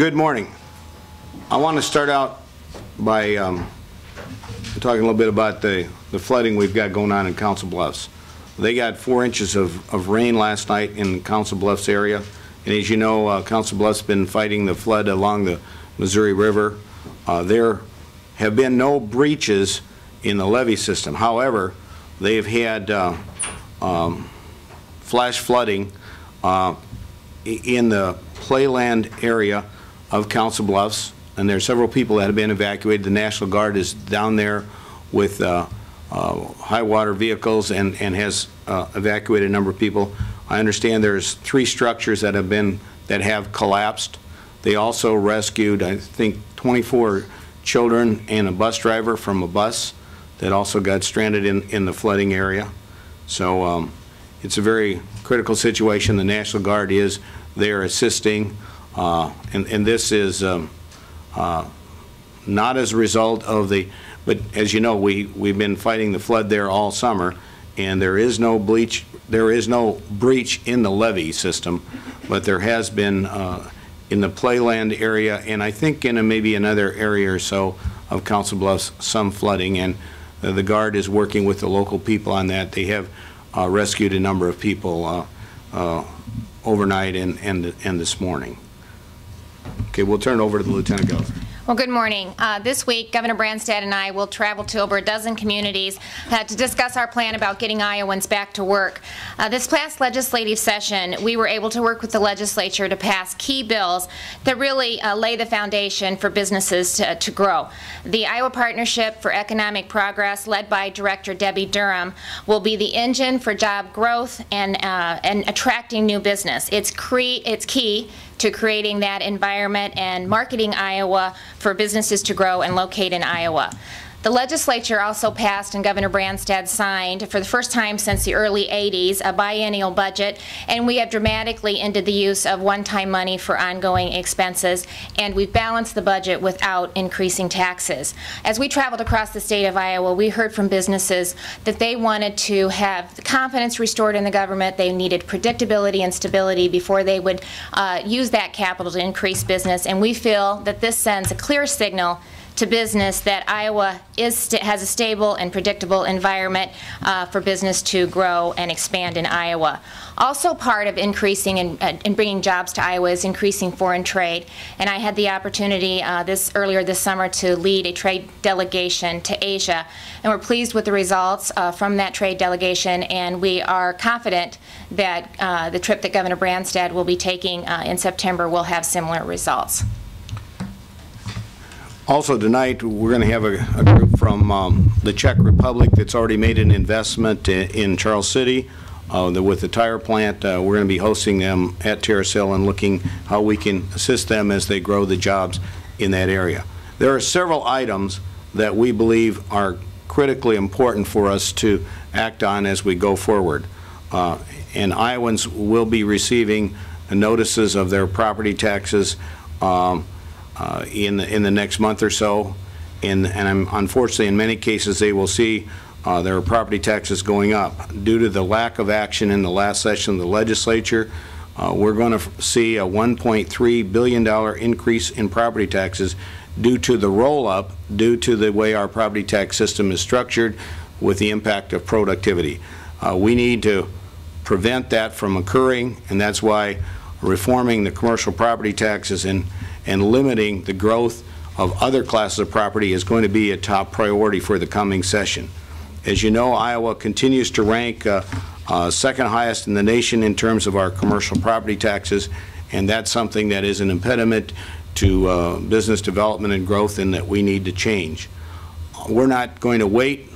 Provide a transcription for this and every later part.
Good morning. I want to start out by talking a little bit about the flooding we've got going on in Council Bluffs. They got 4 inches of rain last night in the Council Bluffs area, and as you know, Council Bluffs been fighting the flood along the Missouri River. There have been no breaches in the levee system. However, they've had flash flooding in the playland area of Council Bluffs, and there are several people that have been evacuated. The National Guard is down there with high water vehicles and has evacuated a number of people. I understand there's 3 structures that have collapsed. They also rescued, I think, 24 children and a bus driver from a bus that also got stranded in the flooding area. So it's a very critical situation. The National Guard is there assisting, and this is not as a result of but as you know, we've been fighting the flood there all summer, and there is no breach in the levee system, but there has been in the playland area, and I think in maybe another area or so of Council Bluffs, some flooding, and the Guard is working with the local people on that. They have rescued a number of people overnight and this morning. Okay, we'll turn it over to the Lieutenant Governor. Well, good morning. This week, Governor Branstad and I will travel to over a dozen communities to discuss our plan about getting Iowans back to work. This past legislative session, we were able to work with the legislature to pass key bills that really lay the foundation for businesses to grow. The Iowa Partnership for Economic Progress, led by Director Debbie Durham, will be the engine for job growth and attracting new business. It's key to creating that environment and marketing Iowa for businesses to grow and locate in Iowa. The legislature also passed and Governor Branstad signed for the first time since the early 80s a biennial budget, and we have dramatically ended the use of one-time money for ongoing expenses, and we've balanced the budget without increasing taxes. As we traveled across the state of Iowa, we heard from businesses that they wanted to have the confidence restored in the government. They needed predictability and stability before they would use that capital to increase business, and we feel that this sends a clear signal to business that Iowa has a stable and predictable environment for business to grow and expand in Iowa. Also part of increasing and bringing jobs to Iowa is increasing foreign trade, and I had the opportunity earlier this summer to lead a trade delegation to Asia, and we're pleased with the results from that trade delegation, and we are confident that the trip that Governor Branstad will be taking in September will have similar results. Also tonight, we're going to have a group from the Czech Republic that's already made an investment in Charles City with the tire plant. We're going to be hosting them at Terrace Hill and looking how we can assist them as they grow the jobs in that area. There are several items that we believe are critically important for us to act on as we go forward. And Iowans will be receiving notices of their property taxes in the next month or so, and unfortunately in many cases they will see their property taxes going up. Due to the lack of action in the last session of the legislature, we're going to see a $1.3 billion increase in property taxes due to the roll-up, due to the way our property tax system is structured with the impact of productivity. We need to prevent that from occurring, and that's why reforming the commercial property taxes and limiting the growth of other classes of property is going to be a top priority for the coming session. As you know, Iowa continues to rank second highest in the nation in terms of our commercial property taxes, and that's something that is an impediment to business development and growth and that we need to change. We're not going to wait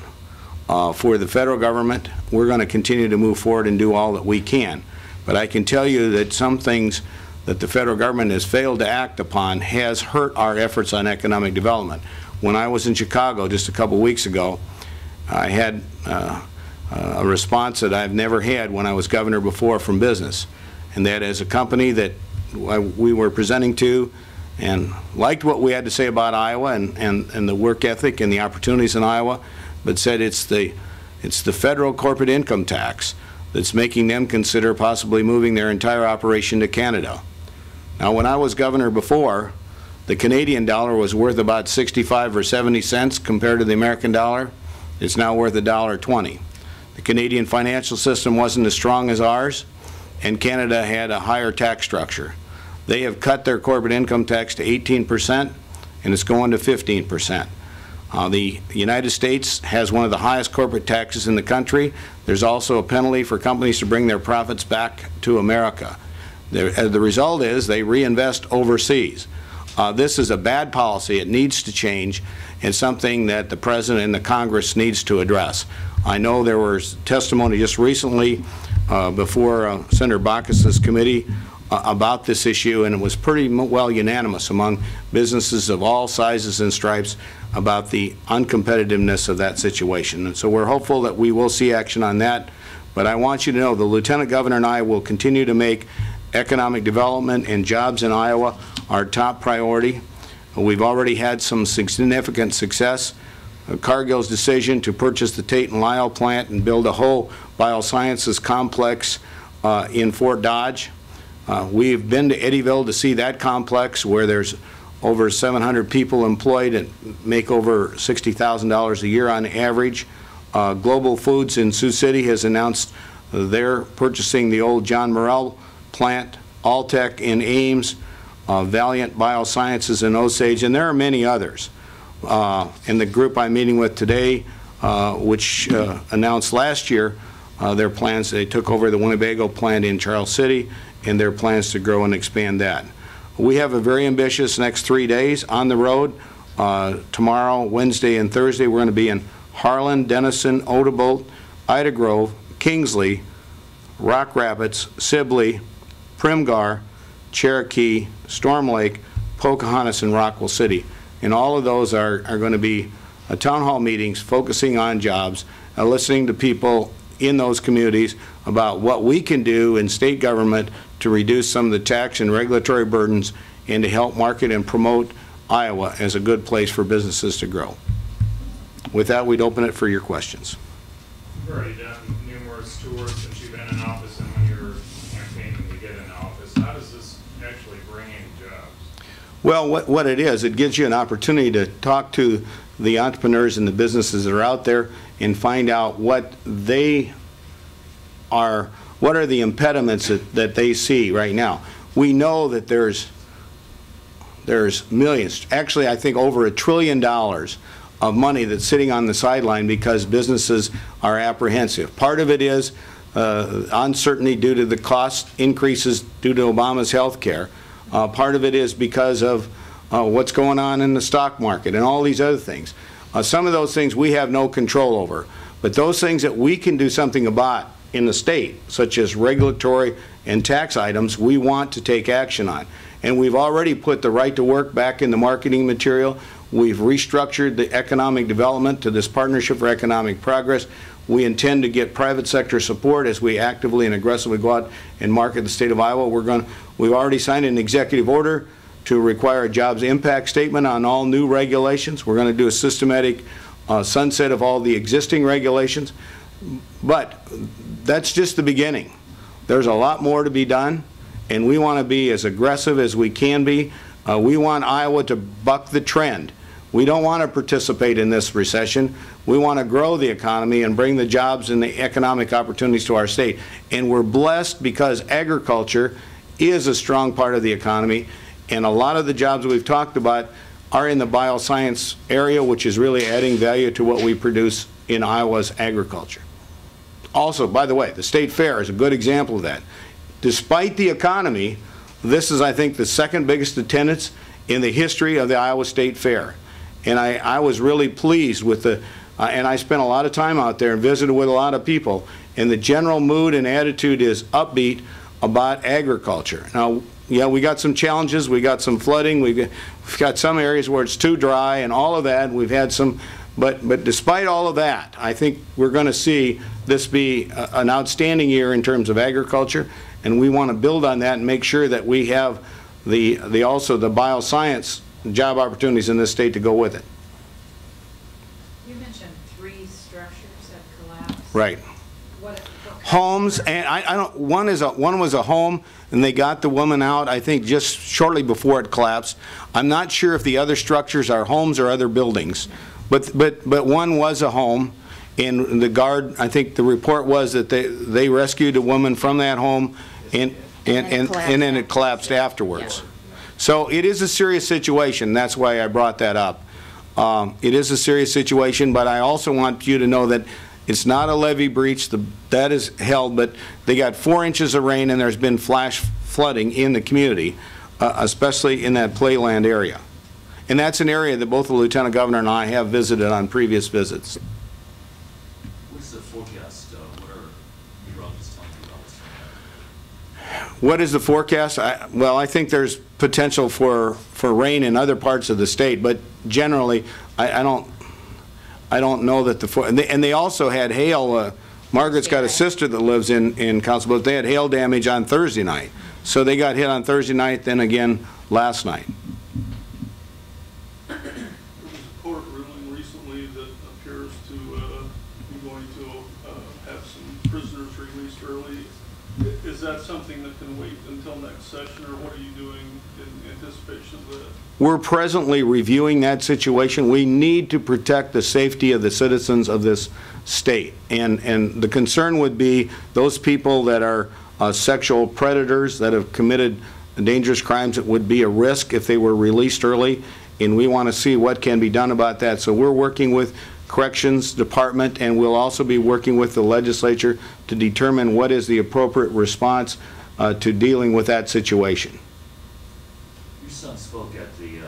for the federal government. We're going to continue to move forward and do all that we can. But I can tell you that some things that the federal government has failed to act upon has hurt our efforts on economic development. When I was in Chicago just a couple weeks ago, I had a response that I've never had when I was governor before from business, and that is a company that we were presenting to and liked what we had to say about Iowa and the work ethic and the opportunities in Iowa, but said it's the federal corporate income tax that's making them consider possibly moving their entire operation to Canada. Now, when I was governor before, the Canadian dollar was worth about 65 or 70 cents compared to the American dollar. It's now worth $1.20. The Canadian financial system wasn't as strong as ours, and Canada had a higher tax structure. They have cut their corporate income tax to 18%, and it's going to 15%. The United States has one of the highest corporate taxes in the country. There's also a penalty for companies to bring their profits back to America. The result is they reinvest overseas. This is a bad policy. It needs to change. It's something that the President and the Congress needs to address. I know there was testimony just recently before Senator Baucus's committee about this issue, and it was pretty well unanimous among businesses of all sizes and stripes about the uncompetitiveness of that situation. And so we're hopeful that we will see action on that. But I want you to know the Lieutenant Governor and I will continue to make economic development and jobs in Iowa our top priority. We've already had some significant success. Cargill's decision to purchase the Tate and Lyle plant and build a whole biosciences complex in Fort Dodge. We've been to Eddyville to see that complex where there's over 700 people employed and make over $60,000 a year on average. Global Foods in Sioux City has announced they're purchasing the old John Morrell plant, Alltech in Ames, Valiant Biosciences in Osage, and there are many others. And the group I'm meeting with today, which announced last year their plans, they took over the Winnebago plant in Charles City and their plans to grow and expand that. We have a very ambitious next 3 days on the road. Tomorrow, Wednesday, and Thursday, we're going to be in Harlan, Denison, Odebolt, Ida Grove, Kingsley, Rock Rapids, Sibley, Primgar, Cherokee, Storm Lake, Pocahontas, and Rockwell City. And all of those are going to be town hall meetings focusing on jobs, listening to people in those communities about what we can do in state government to reduce some of the tax and regulatory burdens and to help market and promote Iowa as a good place for businesses to grow. With that, we'd open it for your questions. You've already done numerous tours since you've been in office and when you're campaigning to get in office. How does this actually bring in jobs? Well, what it is, it gives you an opportunity to talk to the entrepreneurs and the businesses that are out there and find out what they are, what are the impediments that they see right now. We know that there's millions, actually I think over $1 trillion of money that's sitting on the sideline because businesses are apprehensive. Part of it is uncertainty due to the cost increases due to Obama's health care. Part of it is because of what's going on in the stock market and all these other things. Some of those things we have no control over, but those things that we can do something about in the state, such as regulatory and tax items, we want to take action on. And we've already put the right to work back in the marketing material. We've restructured the economic development to this Partnership for Economic Progress. We intend to get private sector support as we actively and aggressively go out and market the state of Iowa. We've already signed an executive order to require a jobs impact statement on all new regulations. We're going to do a systematic sunset of all the existing regulations. But that's just the beginning. There's a lot more to be done, and we want to be as aggressive as we can be. We want Iowa to buck the trend. We don't want to participate in this recession. We want to grow the economy and bring the jobs and the economic opportunities to our state. And we're blessed because agriculture is a strong part of the economy, and a lot of the jobs we've talked about are in the bioscience area, which is really adding value to what we produce in Iowa's agriculture. Also, by the way, the State Fair is a good example of that. Despite the economy, this is, I think, the second biggest attendance in the history of the Iowa State Fair. And I was really pleased with the, and I spent a lot of time out there and visited with a lot of people, and the general mood and attitude is upbeat about agriculture. Now, yeah, we got some challenges. We got some flooding. We've got some areas where it's too dry and all of that. We've had some, but despite all of that, I think we're going to see this be an outstanding year in terms of agriculture, and we want to build on that and make sure that we have also the bioscience job opportunities in this state to go with it. You mentioned 3 structures that collapsed. Right. Homes, and I don't. One was a home, and they got the woman out, I think, just shortly before it collapsed. I'm not sure if the other structures are homes or other buildings, but one was a home, and the guard, I think the report was that they rescued a woman from that home, and then it collapsed afterwards. Yeah. So it is a serious situation. That's why I brought that up. It is a serious situation, but I also want you to know that it's not a levee breach. That is held, but they got 4 inches of rain, and there's been flash flooding in the community, especially in that playland area. And that's an area that both the Lieutenant Governor and I have visited on previous visits. What's the forecast? What are meteorologists telling you about this? What is the forecast? Well, I think there's potential for rain in other parts of the state, but generally, I don't know that and they also had hail. Margaret's got a sister that lives in Council, but they had hail damage on Thursday night. So they got hit on Thursday night, then again last night. There was a court ruling recently that appears to be going to have some prisoners released early. Is that something that can wait until next session, or what are you doing in anticipation of that? We're presently reviewing that situation. We need to protect the safety of the citizens of this state. And the concern would be those people that are sexual predators that have committed dangerous crimes that would be a risk if they were released early. And we want to see what can be done about that. So we're working with Corrections Department, and we'll also be working with the legislature to determine what is the appropriate response to dealing with that situation. Your son spoke at the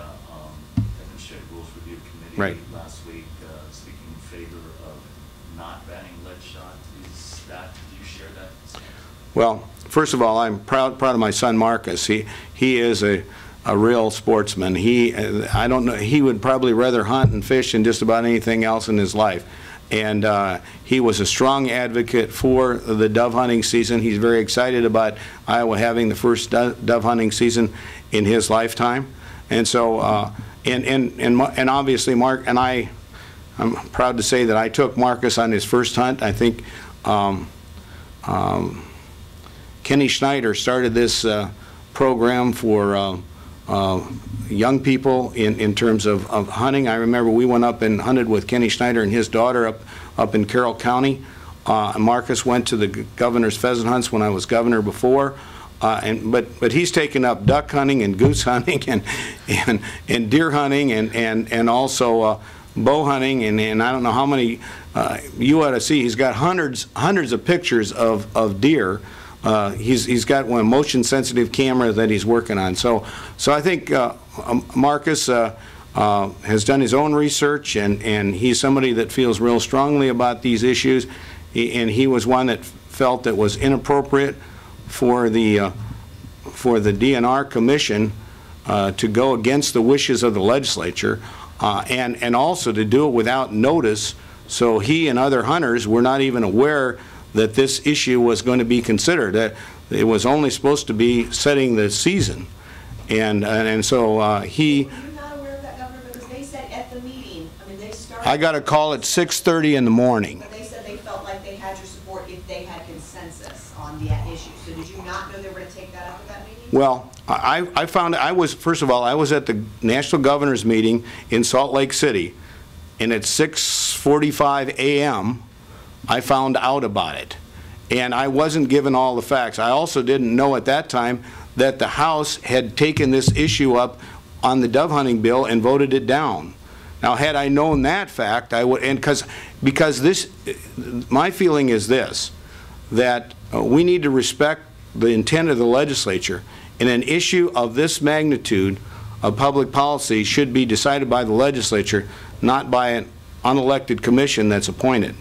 Administrative Rules Review Committee last week, speaking in favor of not banning lead shot. Do you share that? Well, first of all, I'm proud of my son Marcus. He is a real sportsman. I don't know, he would probably rather hunt and fish than just about anything else in his life. And he was a strong advocate for the dove hunting season. He's very excited about Iowa having the first dove hunting season in his lifetime. And so, and obviously Mark and I'm proud to say that I took Marcus on his first hunt. I think Kenny Schneider started this program for young people in terms of hunting. I remember we went up and hunted with Kenny Schneider and his daughter up in Carroll County. Marcus went to the governor's pheasant hunts when I was governor before. But he's taken up duck hunting and goose hunting and deer hunting and also bow hunting and I don't know how many you ought to see. He's got hundreds of pictures of deer. He's got one motion sensitive camera that he's working on. So I think Marcus has done his own research, and he's somebody that feels real strongly about these issues, and he was one that felt that was inappropriate for the DNR Commission to go against the wishes of the legislature, and also to do it without notice, so he and other hunters were not even aware that this issue was going to be considered. That it was only supposed to be setting the season, and so he. Were you not aware of that, Governor? Because they said at the meeting, I mean, they started. I got a call at 6:30 in the morning. But they said they felt like they had your support if they had consensus on the issue. So did you not know they were going to take that up at that meeting? Well, I found first of all, I was at the National Governors meeting in Salt Lake City, and at 6:45 a.m. I found out about it, and I wasn't given all the facts. I also didn't know at that time that the House had taken this issue up on the dove hunting bill and voted it down. Now, had I known that fact, I would, and because this, my feeling is this, that we need to respect the intent of the legislature, and an issue of this magnitude of public policy should be decided by the legislature, not by an unelected commission that's appointed.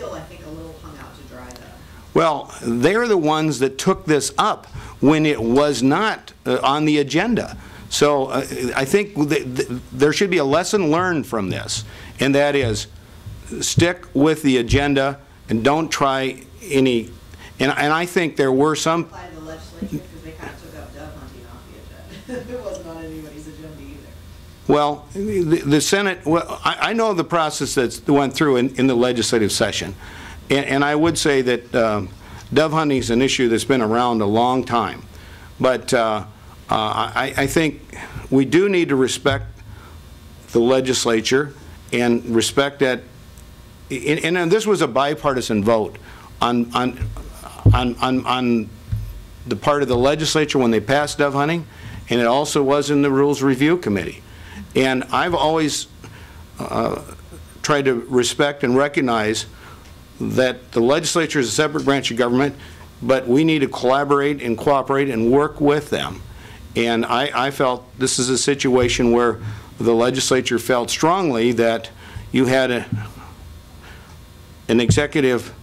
I think, a little hung out to dry, though. Well, they're the ones that took this up when it was not on the agenda. So I think there should be a lesson learned from this, and that is stick with the agenda and don't try any. And I think there were some. Apply to the legislature because they kind of took up dove hunting off the agenda. It wasn't on anybody's agenda either. Well, the Senate, well, I know the process that went through in the legislative session. And I would say that dove hunting is an issue that's been around a long time. But I think we do need to respect the legislature and respect that. And this was a bipartisan vote on the part of the legislature when they passed dove hunting, and it also was in the Rules Review Committee. And I've always tried to respect and recognize that the legislature is a separate branch of government, but we need to collaborate and cooperate and work with them. And I felt this is a situation where the legislature felt strongly that you had an executive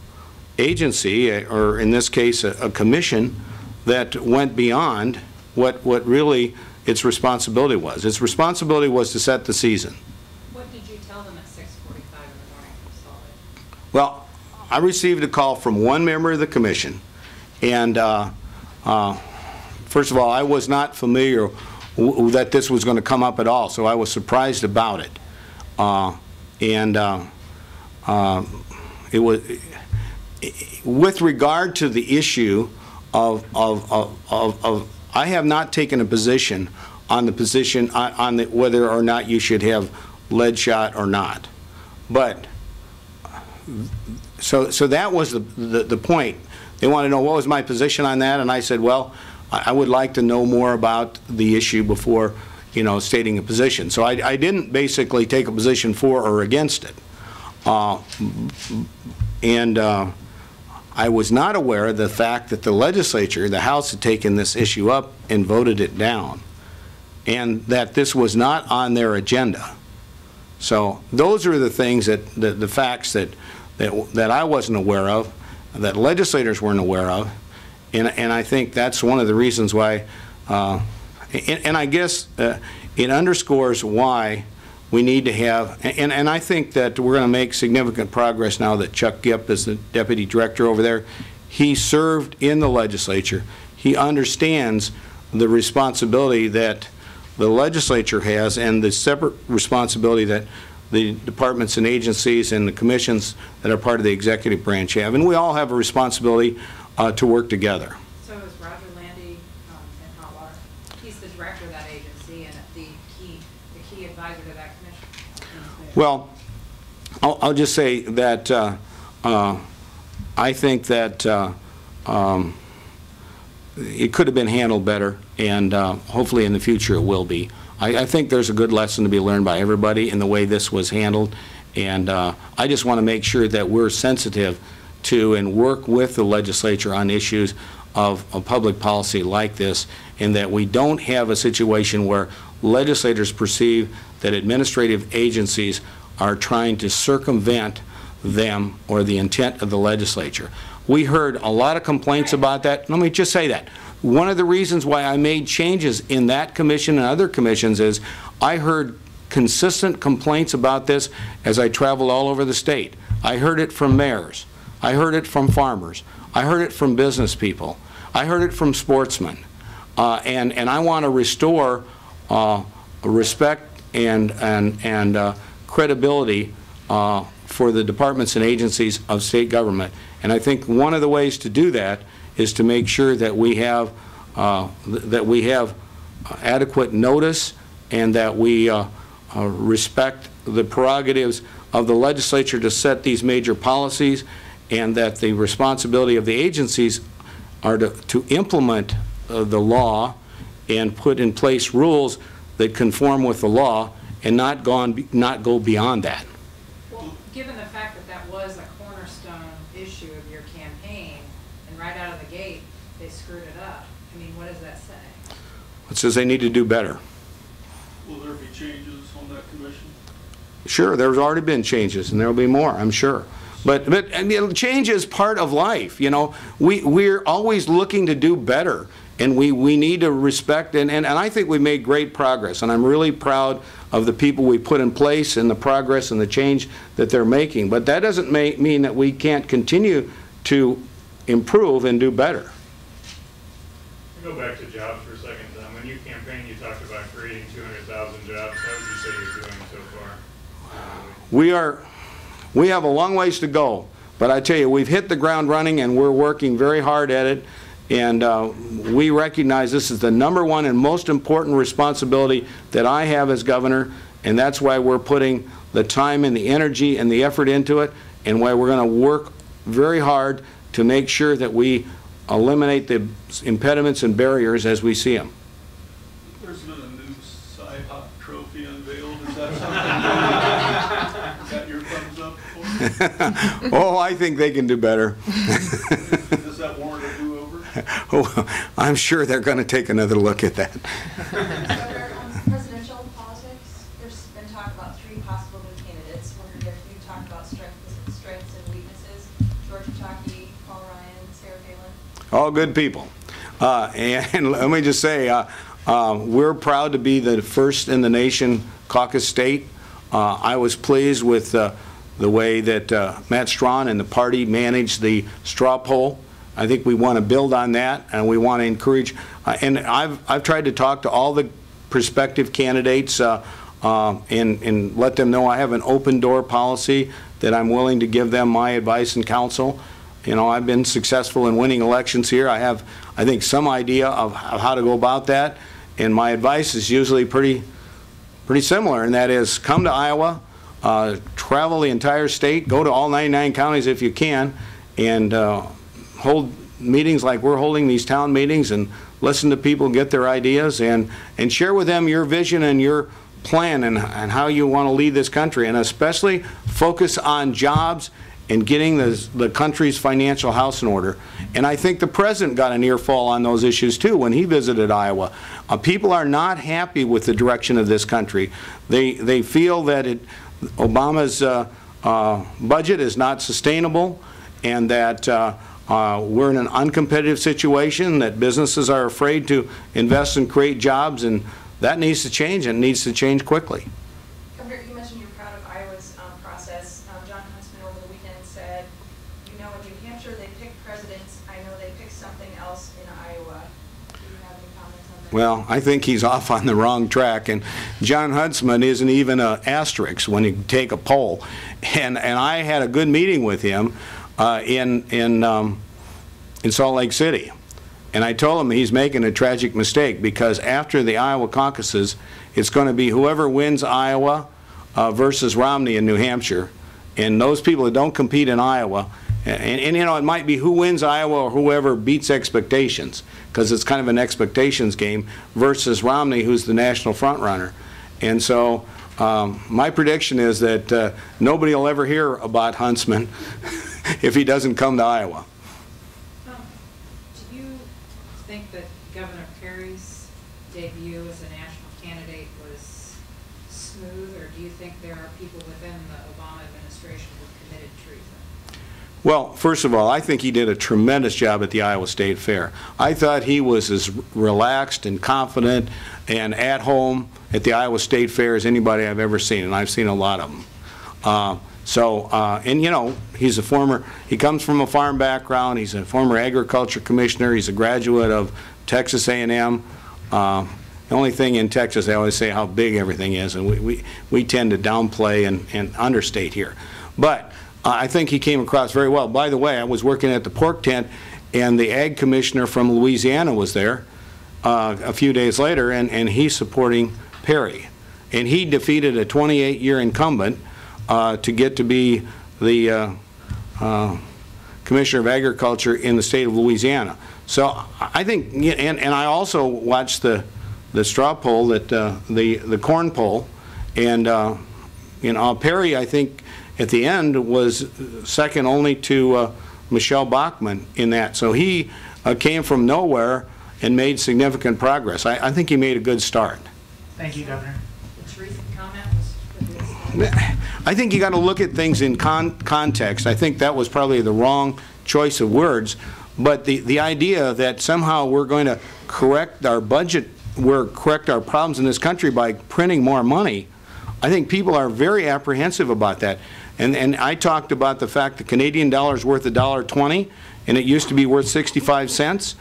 agency, or in this case a commission, that went beyond what really its responsibility was. Its responsibility was to set the season. What did you tell them at 6:45 in the morning when you saw it? Well, I received a call from one member of the commission, and first of all, I was not familiar that this was going to come up at all, so I was surprised about it. It was with regard to the issue of I have not taken a position on whether or not you should have lead shot or not. But so that was the point. They want to know what was my position on that, and I said, well, I would like to know more about the issue before, stating a position. So I didn't basically take a position for or against it. I was not aware of the fact that the legislature, the House, had taken this issue up and voted it down, and that this was not on their agenda. So those are the things the facts that I wasn't aware of, that legislators weren't aware of, and I think that's one of the reasons why, and I guess it underscores why we need to have, and I think that we're going to make significant progress now that Chuck Gipp is the deputy director over there. He served in the legislature. He understands the responsibility that the legislature has and the separate responsibility that the departments and agencies and the commissions that are part of the executive branch have. And we all have a responsibility to work together. So is Roger Landy in hot water? He's the director of that agency and the key advisor to that commission. Well, I'll just say that I think that it could have been handled better, and hopefully in the future it will be. I think there's a good lesson to be learned by everybody in the way this was handled, and I just want to make sure that we're sensitive to and work with the legislature on issues of public policy like this, and that we don't have a situation where legislators perceive that administrative agencies are trying to circumvent them or the intent of the legislature. We heard a lot of complaints about that. Let me just say that. One of the reasons why I made changes in that commission and other commissions is I heard consistent complaints about this as I traveled all over the state. I heard it from mayors. I heard it from farmers. I heard it from business people. I heard it from sportsmen. And I want to restore respect and credibility for the departments and agencies of state government. And I think one of the ways to do that is to make sure that we have adequate notice, and that we respect the prerogatives of the legislature to set these major policies, and that the responsibility of the agencies are to implement the law and put in place rules that conform with the law, and not go beyond that. Well, given the fact that that was a cornerstone issue of your campaign, and right out of the gate they screwed it up, I mean, what does that say? It says they need to do better. Will there be changes on that commission? Sure, there's already been changes, and there will be more, I'm sure. But change is part of life. We're always looking to do better, and we need to respect, and I think we made great progress, and I'm really proud of the people we put in place and the progress and the change that they're making. But that doesn't mean that we can't continue to improve and do better. Go back to jobs for a second. When you campaigned, you talked about creating 200,000 jobs. How would you we have a long ways to go, but I tell you, we've hit the ground running and we're working very hard at it, and we recognize this is the #1 and most important responsibility that I have as governor, and that's why we're putting the time and the energy and the effort into it, and why we're going to work very hard to make sure that we eliminate the impediments and barriers as we see them. There's been a new Cy-Hawk trophy unveiled. Is that something? Is that your thumbs up for? Oh, I think they can do better. Does that warrant a do-over? Oh, I'm sure they're going to take another look at that. Governor, on presidential politics, there's been talk about 3 possible new candidates. Wondered if you talk about strengths and weaknesses. George Pataki, Paul Ryan, Sarah Palin. All good people. And let me just say, we're proud to be the first in the nation caucus state. I was pleased with the way that Matt Strawn and the party managed the straw poll. I think we want to build on that, and we want to encourage. And I've tried to talk to all the prospective candidates and let them know I have an open door policy, that I'm willing to give them my advice and counsel. You know, I've been successful in winning elections here. I have, I think, some idea of how to go about that, and my advice is usually pretty similar, and that is come to Iowa, travel the entire state, go to all 99 counties if you can, and hold meetings like we're holding these town meetings, and listen to people, get their ideas, and share with them your vision and your plan and how you want to lead this country, and especially focus on jobs and getting the country's financial house in order. And I think the President got an earful on those issues too when he visited Iowa. People are not happy with the direction of this country. They feel that Obama's budget is not sustainable, and that we're in an uncompetitive situation, that businesses are afraid to invest and create jobs, and that needs to change, and it needs to change quickly. Governor, you mentioned you're proud of Iowa's process. John Huntsman over the weekend said, you know, in New Hampshire they pick presidents. I know they pick something else in Iowa. Do you have any comments on that? Well, I think he's off on the wrong track, and John Huntsman isn't even an asterisk when you take a poll. And I had a good meeting with him in Salt Lake City. And I told him he's making a tragic mistake, because after the Iowa caucuses, it's going to be whoever wins Iowa versus Romney in New Hampshire. And those people that don't compete in Iowa, and you know, it might be who wins Iowa or whoever beats expectations, because it's kind of an expectations game, versus Romney, who's the national front runner. And so my prediction is that nobody will ever hear about Huntsman if he doesn't come to Iowa. Do you think that Governor Perry's debut as a national candidate was smooth, or do you think there are people within the Obama administration who committed treason? Well, first of all, I think he did a tremendous job at the Iowa State Fair. I thought he was as relaxed and confident and at home at the Iowa State Fair as anybody I've ever seen, and I've seen a lot of them. And you know, he comes from a farm background. He's a former agriculture commissioner. He's a graduate of Texas A&M. The only thing in Texas, they always say how big everything is, and we tend to downplay and understate here. But I think he came across very well. By the way, I was working at the pork tent, and the ag commissioner from Louisiana was there a few days later, and he's supporting Perry. And he defeated a 28-year incumbent to get to be the Commissioner of Agriculture in the state of Louisiana. So I think, and I also watched the straw poll, that the corn poll, and you know, Perry, I think at the end was second only to Michelle Bachmann in that. So he came from nowhere and made significant progress. I think he made a good start. Thank you, Governor. The treason comment was I think you got to look at things in context. I think that was probably the wrong choice of words, but the idea that somehow we're going to correct our budget, correct our problems in this country by printing more money, I think people are very apprehensive about that. And I talked about the fact the Canadian dollar is worth $1.20, and it used to be worth 65 cents.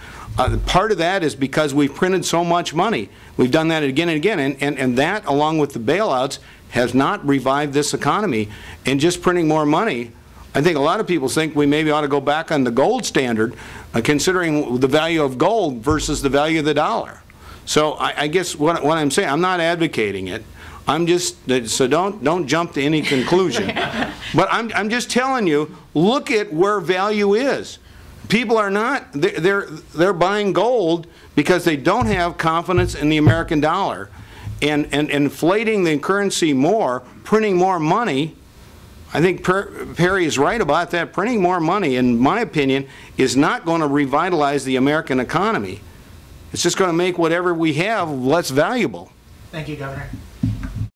Part of that is because we've printed so much money. We've done that again and again, and that, along with the bailouts, has not revived this economy, and just printing more money. I think a lot of people think we maybe ought to go back on the gold standard, considering the value of gold versus the value of the dollar. So I guess what I'm saying, I'm not advocating it. I'm just, so don't jump to any conclusion. But I'm just telling you, look at where value is. People are not, they're buying gold because they don't have confidence in the American dollar. And inflating the currency more, printing more money, I think Perry is right about that. Printing more money, in my opinion, is not going to revitalize the American economy. It's just going to make whatever we have less valuable. Thank you, Governor.